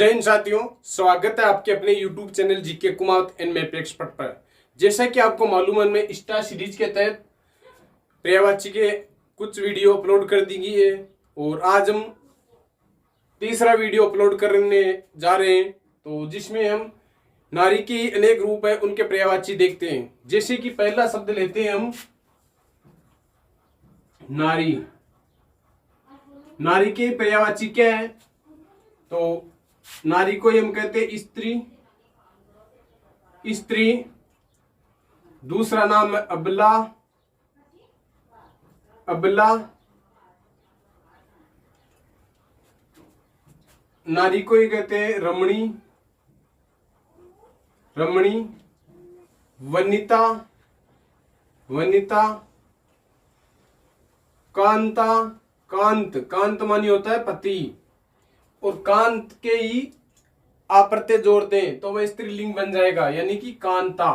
जय हिंद साथियों, स्वागत है आपके अपने YouTube channel GK Kumawat and map expert पर। जैसा कि आपको मालूम है, मैं स्टार सीरीज के तहत पर्यायवाची के कुछ वीडियो अपलोड कर दी गई है और आज हम तीसरा वीडियो अपलोड करने जा रहे हैं, तो जिसमें हम नारी के अनेक रूप है उनके पर्यायवाची देखते हैं। जैसे कि पहला शब्द लेते हैं हम नारी। नारी के पर्यायवाची क्या है? तो नारी को हम कहते हैं स्त्री। स्त्री दूसरा नाम है अबला। अबला नारी को ही कहते हैं रमणी। रमणी वनिता। वनिता कांता। कांत कांत मानी होता है पति, और कांत के ही आप प्रत्यय जोड़ दें तो वह स्त्रीलिंग बन जाएगा, यानी कि कांता।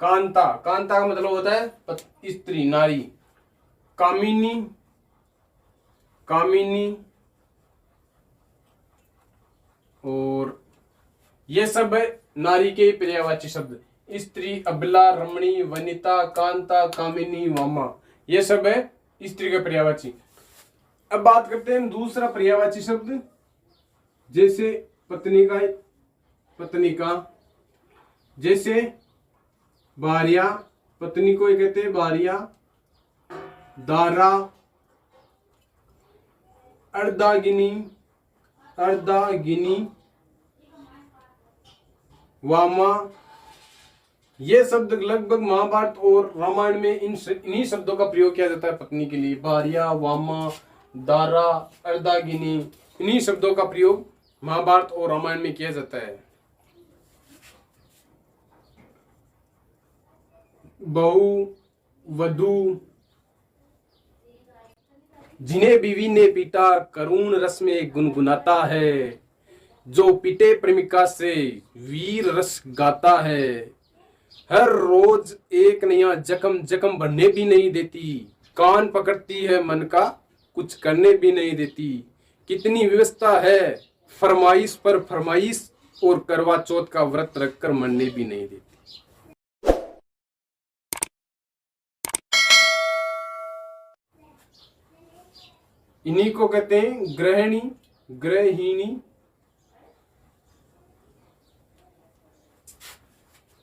कांता कांता का मतलब होता है स्त्री, नारी। कामिनी। कामिनी और ये सब है नारी के पर्यायवाची शब्द। स्त्री, अबला, रमणी, वनिता, कांता, कामिनी, वामा, ये सब है स्त्री के पर्यायवाची। अब बात करते हैं दूसरा पर्यायवाची शब्द, जैसे पत्नी का। पत्नी का जैसे भार्या, पत्नी को कहते हैं भार्या। दारा, अर्धांगिनी। अर्धांगिनी, वामा, ये शब्द लगभग महाभारत और रामायण में इन्हीं शब्दों का प्रयोग किया जाता है पत्नी के लिए। भार्या, वामा, दारा, अर्धांगिनी, इन्हीं शब्दों का प्रयोग महाभारत और रामायण में किया जाता है। बहु, वधू, जिन्हें बीवी ने पीटा करुण रस में गुनगुनाता है, जो पीटे प्रेमिका से वीर रस गाता है। हर रोज एक नया जख्म जख्म भरने भी नहीं देती, कान पकड़ती है मन का कुछ करने भी नहीं देती। कितनी व्यवस्था है फरमाइश पर फरमाइश, और करवा चौथ का व्रत रखकर मरने भी नहीं देती। इन्हीं को कहते हैं गृहिणी। गृहिणी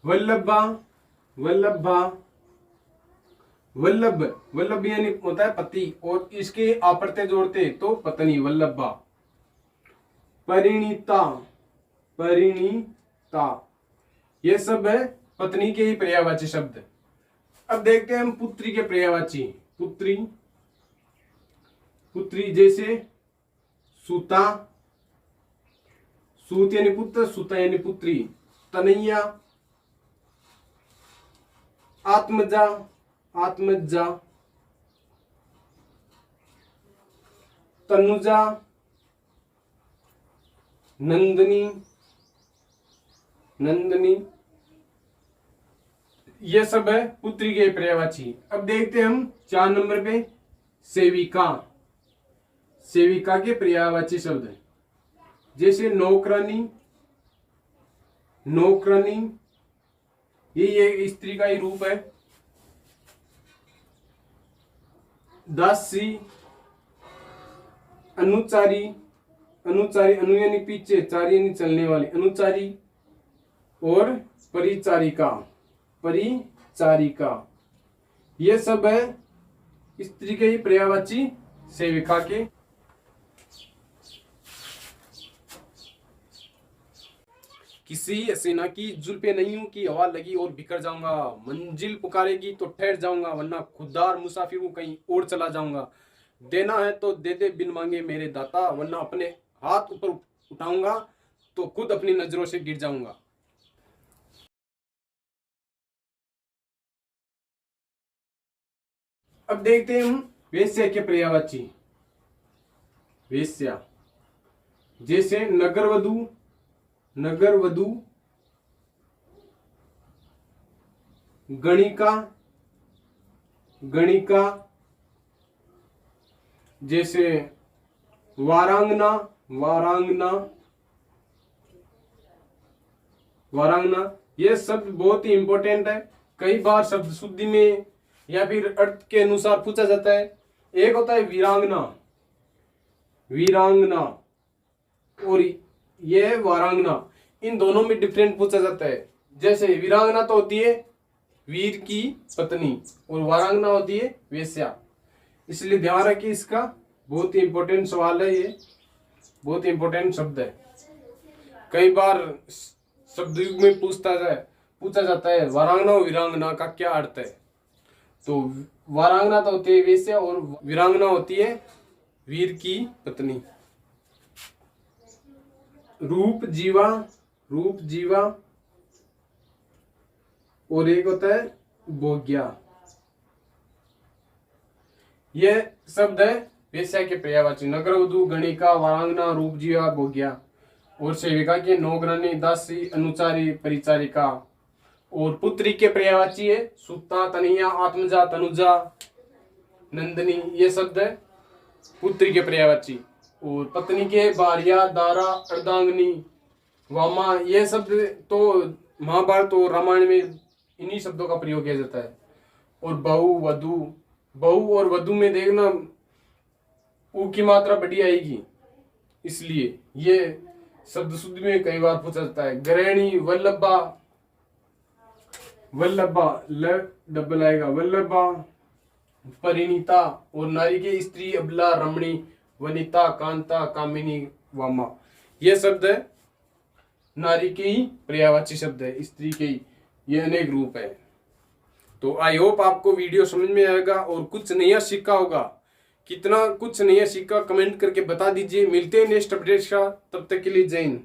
वल्लभा। वल्लभा वल्लभ, वल्लभ यानी होता है पति, और इसके आप्रत्यय जोड़ते तो पत्नी, वल्लभा। परिणीता। परिणीता, ये सब है पत्नी के ही पर्यायवाची शब्द। अब देखते हैं हम पुत्री के पर्यायवाची। पुत्री। पुत्री जैसे सूता। सूत यानी पुत्र, सूता यानी पुत्री। तनैया, आत्मजा। आत्मजा, तनुजा, नंदनी। नंदनी, ये सब है पुत्री के पर्यायवाची। अब देखते हैं हम 4 नंबर पे सेविका। सेविका के पर्यायवाची शब्द है, जैसे नौकरानी। नौकरानी ये स्त्री का ही रूप है। दासी, अनुचारी। अनुचारी, अनु यानी पीछे, चारी यानी चलने वाली, अनुचारी। और परिचारिका। परिचारिका, ये सब है स्त्री के ही पर्यायवाची सेविका के। किसी हसीना की जुल्फे नहीं हूं की हवा लगी और बिखर जाऊंगा, मंजिल पुकारेगी तो ठहर जाऊंगा, वरना खुददार मुसाफिर हूं कहीं और चला जाऊंगा। देना है तो दे दे बिन मांगे मेरे दाता, वरना अपने हाथ ऊपर उठाऊंगा तो खुद अपनी नजरों से गिर जाऊंगा। अब देखते हैं हम वेश्या के पर्यायवाची। वेश्या जैसे नगरवधू। नगरवधू, गणिका। गणिका जैसे वारांगना। वारांगना, वारांगना। ये शब्द बहुत ही इंपॉर्टेंट है, कई बार शब्द शुद्धि में या फिर अर्थ के अनुसार पूछा जाता है। एक होता है वीरांगना, वीरांगना, और ये वारांगना, इन दोनों में डिफरेंट पूछा जाता है। जैसे वीरांगना तो होती है वीर की पत्नी और वारांगना होती है वेश्या, इसलिए ध्यान रखिए। इसका बहुत ही इंपॉर्टेंट सवाल है, ये बहुत ही इंपॉर्टेंट शब्द है। कई बार शब्द युग में पूछा जाता है वारांगना और वीरांगना का क्या अर्थ है। तो वारांगना तो होती है वेश्या और वीरांगना होती है वीर की पत्नी। रूप जीवा, रूप जीवा, और एक होता है भोग्या। यह शब्द है वेश्या के पर्यायवाची। नगरवधू, गणिका, वारांगना, रूप जीवा, भोग्या और सेविका के नौकरानी, दासी, अनुचारी, परिचारिका। और पुत्री के पर्यायवाची है सुता, तनिया, आत्मजा, तनुजा, नंदनी। ये शब्द है पुत्री के पर्यायवाची। और पत्नी के भार्या, दारा, अर्धांगिनी, वामा। ये शब्द तो महाभारत और रामायण में इन्हीं शब्दों का प्रयोग किया जाता है। और बहु, वधु, बहु और वधु में देखना ऊ की मात्रा बड़ी आएगी, इसलिए ये शब्द शुद्धि में कई बार पूछा जाता है। गृहिणी, वल्लभा, वल्लभा ल डबल आएगा, वल्लभा, परिणीता। और नारी के स्त्री, अबला, रमणी, वनिता, कांता, कामिनी, वामा। ये शब्द है नारी के ही पर्यायवाची शब्द है, स्त्री के ही ये अनेक रूप है। तो आई होप आपको वीडियो समझ में आएगा और कुछ नया सीखा होगा। कितना कुछ नया सीखा कमेंट करके बता दीजिए। मिलते हैं नेक्स्ट अपडेट का, तब तक के लिए जय हिंद।